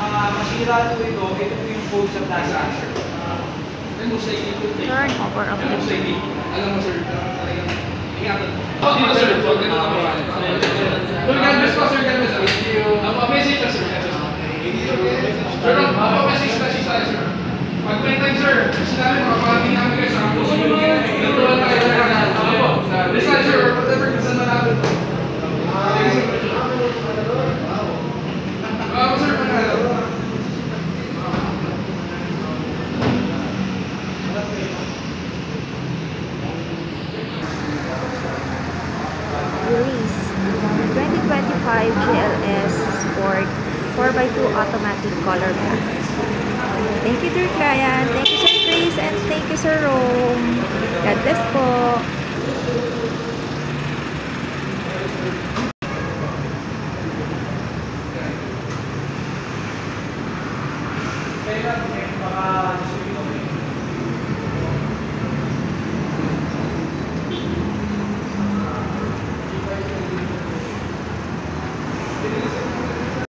masira po ito po yung code sa plaza. Turn over of the Alam mo, sir, talagang ingatan mo. Dito, sir. Huwag ganun ako. Sir, God bless po, sir. God bless. Thank you. Message ka, sir. Sir, message na si Sir. Pag may time, sir, sinabi, makaparating namin kayo sa campus. Natuwa na kayo na lahat. Listen, sir, whatever, kasan na natin. Sir, release 2025 GLS Sport 4x2 automatic color black. Thank you, dear client. Thank you, Sir Chris, and thank you, Sir Rome. God bless po. Kaya baka